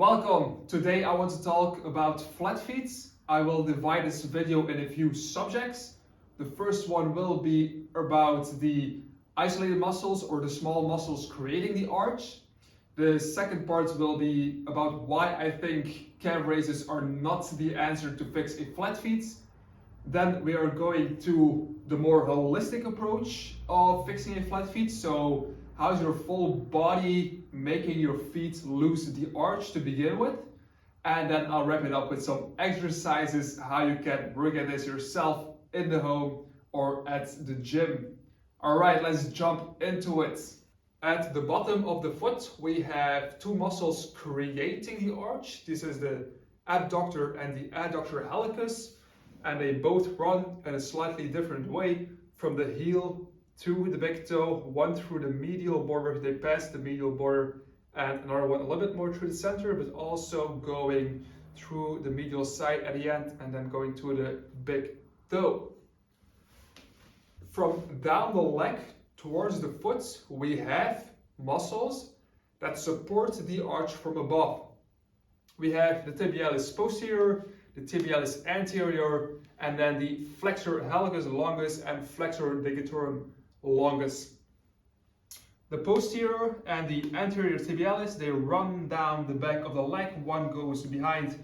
Welcome! Today I want to talk about flat feet. I will divide this video in a few subjects. The first one will be about the isolated muscles or the small muscles creating the arch. The second part will be about why I think calf raises are not the answer to fix a flat feet. Then we are going to the more holistic approach of fixing a flat feet. So how's your full body making your feet lose the arch to begin with? And then I'll wrap it up with some exercises, how you can work at this yourself in the home or at the gym. All right, let's jump into it. At the bottom of the foot, we have two muscles creating the arch. This is the abductor and the adductor hallucis, and they both run in a slightly different way from the heel to the big toe, one through the medial border, they pass the medial border, and another one a little bit more through the center, but also going through the medial side at the end and then going to the big toe. From down the leg towards the foot, we have muscles that support the arch from above. We have the tibialis posterior, the tibialis anterior, and then the flexor hallucis longus and flexor digitorum longus. The posterior and the anterior tibialis, they run down the back of the leg. One goes behind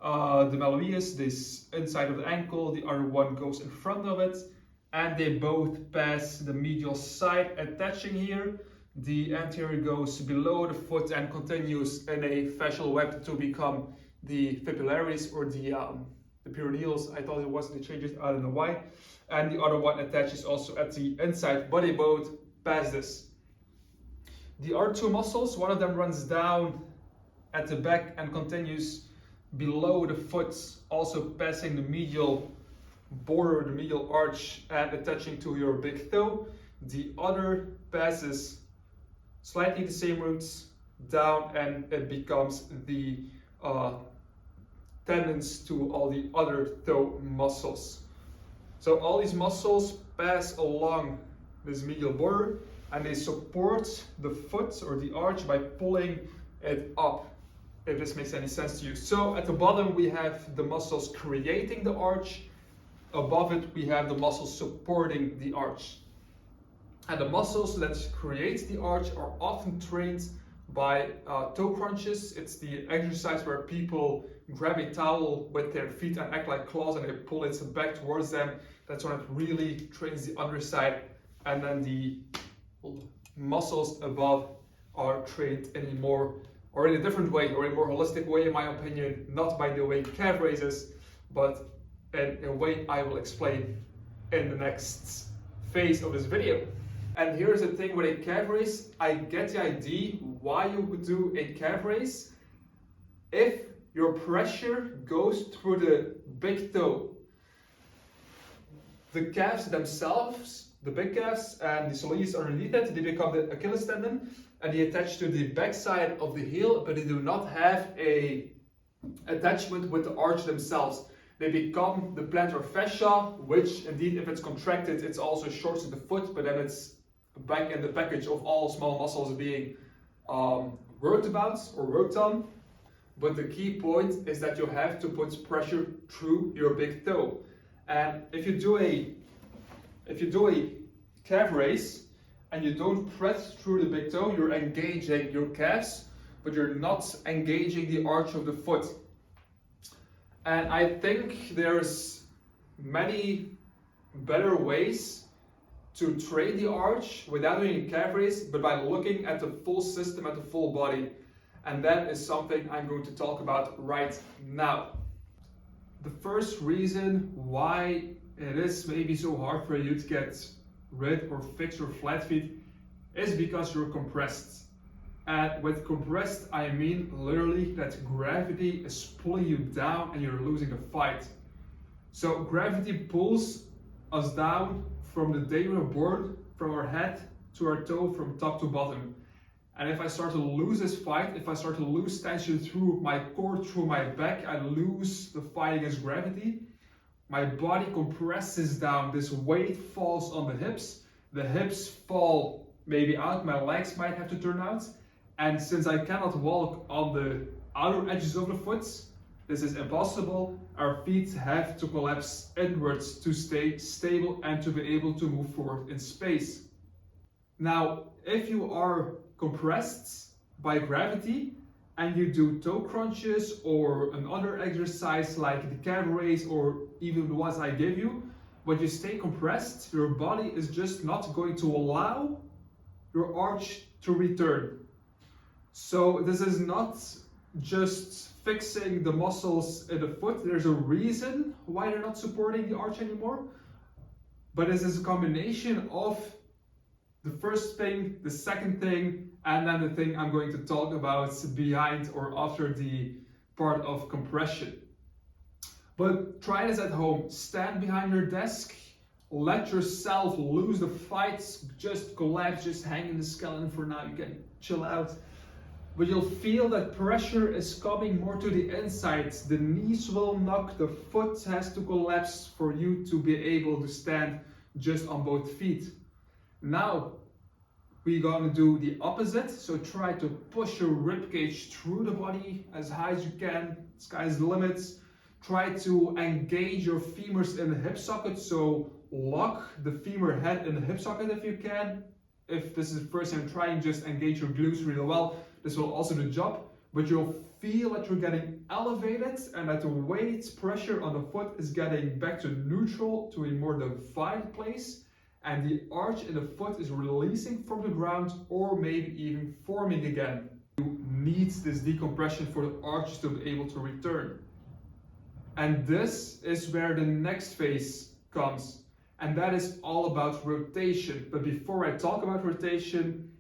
the malleus, this inside of the ankle, the other one goes in front of it, and they both pass the medial side attaching here. The anterior goes below the foot and continues in a fascial web to become the fibrillaris or the peroneals. I thought it was the changes, I don't know why. And the other one attaches also at the inside, but they both pass this. The other two muscles, one of them runs down at the back and continues below the foot, also passing the medial border, the medial arch, and attaching to your big toe. The other passes slightly the same routes down, and it becomes the tendons to all the other toe muscles. So all these muscles pass along this medial border and they support the foot or the arch by pulling it up, if this makes any sense to you. So at the bottom we have the muscles creating the arch. Above it we have the muscles supporting the arch. And the muscles that create the arch are often trained by toe crunches. It's the exercise where people grab a towel with their feet and act like claws and they pull it back towards them. That's when it really trains the underside. And then the muscles above are trained in a more, or in a different way, or in a more holistic way in my opinion, not by doing calf raises, but in a way I will explain in the next phase of this video. And here's the thing with a calf raise, I get the idea why you would do a calf raise if your pressure goes through the big toe. The calves themselves, the big calves and the soleus underneath it, they become the Achilles tendon and they attach to the back side of the heel, but they do not have a attachment with the arch themselves. They become the plantar fascia, which indeed if it's contracted, it's also shorts of the foot, but then it's back in the package of all small muscles being worked about or worked on. But the key point is that you have to put pressure through your big toe. And if you do a calf raise and you don't press through the big toe, you're engaging your calves, but you're not engaging the arch of the foot. And I think there's many better ways to train the arch without doing a calf raise, but by looking at the full system, at the full body. And that is something I'm going to talk about right now. The first reason why it is maybe so hard for you to get rid or fix your flat feet is because you're compressed. And with compressed, I mean literally that gravity is pulling you down and you're losing the fight. So gravity pulls us down from the day we were born, from our head to our toe, from top to bottom. And if I start to lose this fight, if I start to lose tension through my core, through my back, I lose the fight against gravity. My body compresses down, this weight falls on the hips fall maybe out, my legs might have to turn out. And since I cannot walk on the outer edges of the foot. This is impossible. Our feet have to collapse inwards to stay stable and to be able to move forward in space. Now, if you are compressed by gravity and you do toe crunches or another exercise like the calf raise or even the ones I give you, when you stay compressed, your body is just not going to allow your arch to return. So this is not just fixing the muscles in the foot. There's a reason why they're not supporting the arch anymore. But this is a combination of the first thing, the second thing, and then the thing I'm going to talk about behind or after the part of compression. But try this at home. Stand behind your desk, let yourself lose the fight, just collapse, just hang in the skeleton for now, you can chill out. But you'll feel that pressure is coming more to the inside. The knees will knock, the foot has to collapse for you to be able to stand just on both feet. Now, we're going to do the opposite. So try to push your rib cage through the body as high as you can. Sky's the limit. Try to engage your femurs in the hip socket. So lock the femur head in the hip socket if you can. If this is the first time trying, just engage your glutes really well. This will also do the job. But you'll feel that you're getting elevated and that the weight pressure on the foot is getting back to neutral, to a more defined place. And the arch in the foot is releasing from the ground or maybe even forming again. You need this decompression for the arch to be able to return. And this is where the next phase comes. And that is all about rotation. But before I talk about rotation,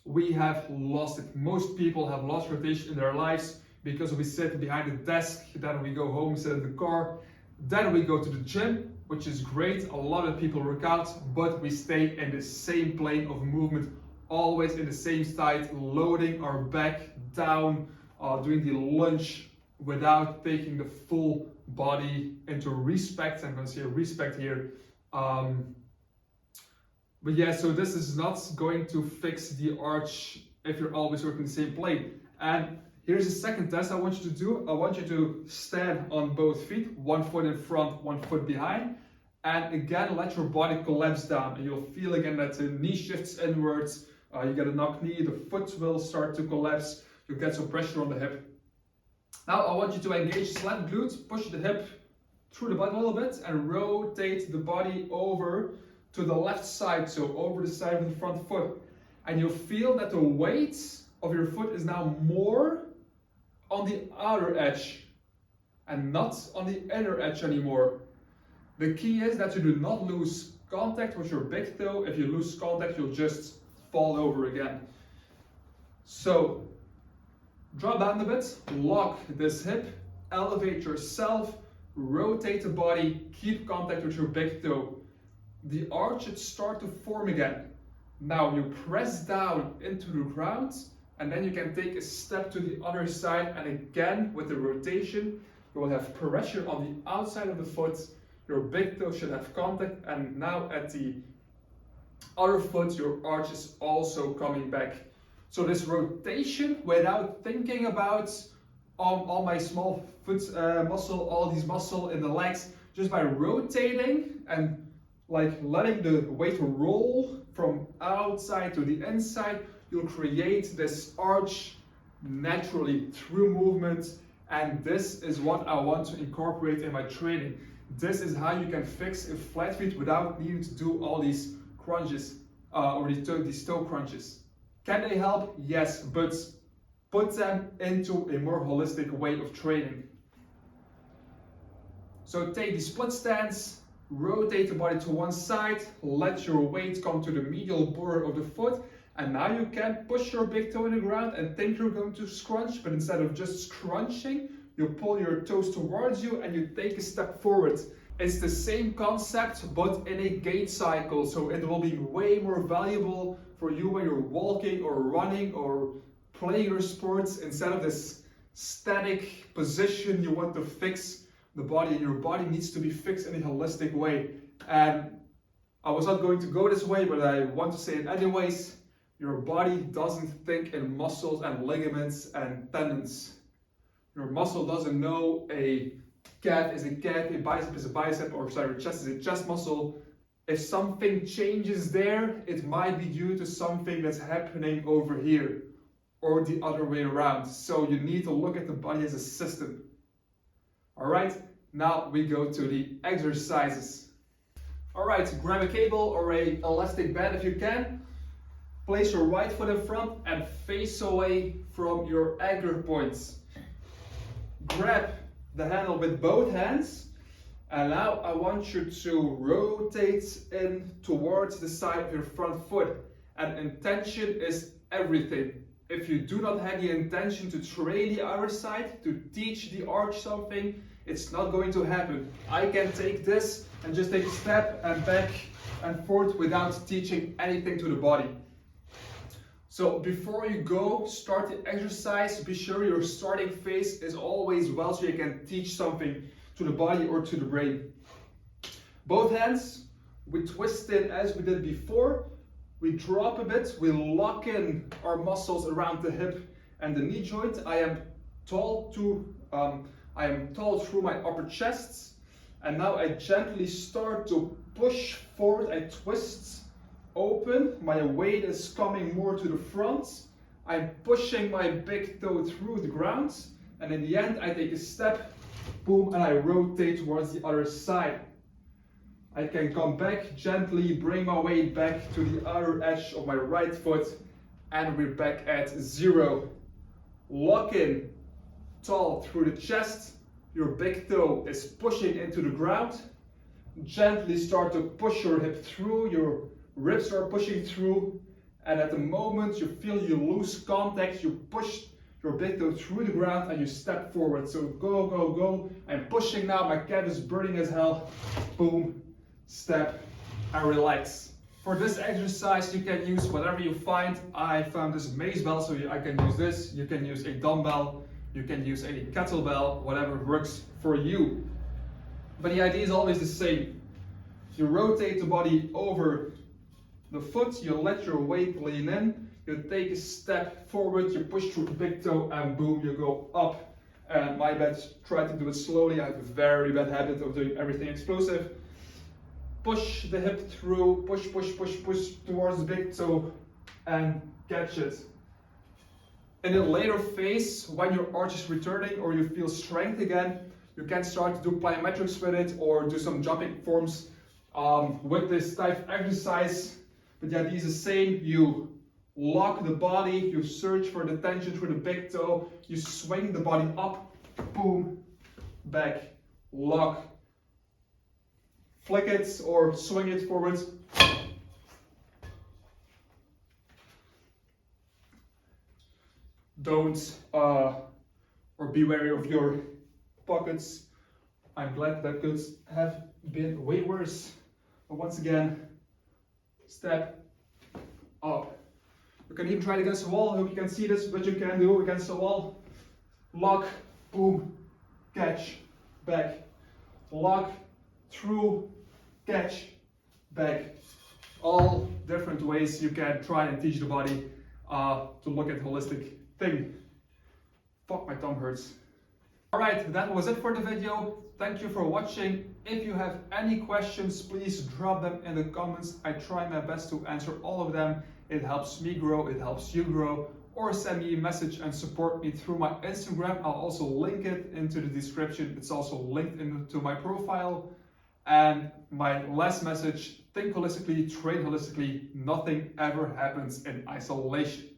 we have lost it. Most people have lost rotation in their lives because we sit behind the desk, then we go home, sit in the car, then we go to the gym, which is great. A lot of people work out, but we stay in the same plane of movement, always in the same side, loading our back down, doing the lunge without taking the full body into respect. I'm going to say respect here. But yeah, so this is not going to fix the arch if you're always working the same plane. And here's the second test I want you to do. I want you to stand on both feet, one foot in front, one foot behind. And again, let your body collapse down. And you'll feel again that the knee shifts inwards. You get a knock knee, the foot will start to collapse. You'll get some pressure on the hip. Now I want you to engage the left glute, push the hip through the butt a little bit and rotate the body over to the left side, so over the side of the front foot. And you'll feel that the weight of your foot is now more on the outer edge and not on the inner edge anymore. The key is that you do not lose contact with your big toe. If you lose contact, you'll just fall over again. So drop down a bit, lock this hip, elevate yourself, rotate the body, keep contact with your big toe. The arch should start to form again. Now you press down into the ground and then you can take a step to the other side, and again with the rotation you will have pressure on the outside of the foot. Your big toe should have contact, and now at the other foot your arch is also coming back. So this rotation without thinking about all my small foot muscle, all these muscle in the legs, just by rotating and like letting the weight roll from outside to the inside, you'll create this arch naturally through movement. And this is what I want to incorporate in my training. This is how you can fix a flat feet without needing to do all these crunches or these toe crunches. Can they help? Yes, but put them into a more holistic way of training. So take the split stance, rotate the body to one side, let your weight come to the medial border of the foot, and now you can push your big toe in the ground and think you're going to scrunch, but instead of just scrunching, you pull your toes towards you and you take a step forward. It's the same concept, but in a gait cycle, so it will be way more valuable for you when you're walking or running or playing your sports, instead of this static position you want to fix the body, and your body needs to be fixed in a holistic way. And I was not going to go this way, but I want to say it anyways. Your body doesn't think in muscles and ligaments and tendons. Your muscle doesn't know a calf is a calf, a bicep is a bicep, or sorry, chest is a chest muscle. If something changes there, it might be due to something that's happening over here, or the other way around. So you need to look at the body as a system. Alright, now we go to the exercises. Alright, grab a cable or a elastic band if you can. Place your right foot in front and face away from your anchor points. Grab the handle with both hands, and now I want you to rotate in towards the side of your front foot. And intention is everything. If you do not have the intention to train the other side, to teach the arch something, it's not going to happen. I can take this and just take a step and back and forth without teaching anything to the body. So before you go start the exercise, be sure your starting phase is always well so you can teach something to the body or to the brain. Both hands, we twist in as we did before. We drop a bit, we lock in our muscles around the hip and the knee joint. I am tall through my upper chest, and now I gently start to push forward. I twist open, my weight is coming more to the front. I'm pushing my big toe through the ground, and in the end I take a step, boom, and I rotate towards the other side. I can come back gently, bring my weight back to the other edge of my right foot, and we're back at 0. Lock in, tall through the chest, your big toe is pushing into the ground. Gently start to push your hip through, your ribs are pushing through, and at the moment you feel you lose contact, you push your big toe through the ground and you step forward. So go, go, go. I'm pushing now, my calf is burning as hell. Boom, step, and relax. For this exercise you can use whatever you find. I found this mace bell, so I can use this. You can use a dumbbell, you can use any kettlebell, whatever works for you. But the idea is always the same. You rotate the body over the foot, you let your weight lean in, you take a step forward, you push through the big toe, and boom, you go up. And my bad, try to do it slowly. I have a very bad habit of doing everything explosive. Push the hip through, push, push, push, push towards the big toe, and catch it. In a later phase, when your arch is returning or you feel strength again, you can start to do plyometrics with it or do some jumping forms with this type of exercise. But the idea is the same. You lock the body, you search for the tension through the big toe, you swing the body up, boom, back, lock, flick it or swing it forward. Don't, or be wary of your pockets. I'm glad that could have been way worse. But once again, step up. You can even try it against the wall. I hope you can see this, but you can do against the wall. Lock, boom, catch, back. Lock, through, catch, back. All different ways you can try and teach the body to look at holistic thing. Fuck, my thumb hurts. Alright, that was it for the video. Thank you for watching. If you have any questions, please drop them in the comments. I try my best to answer all of them. It helps me grow, it helps you grow. Or send me a message and support me through my Instagram. I'll also link it into the description. It's also linked into my profile. And my last message, think holistically, train holistically. Nothing ever happens in isolation.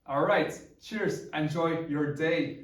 Alright, cheers, enjoy your day.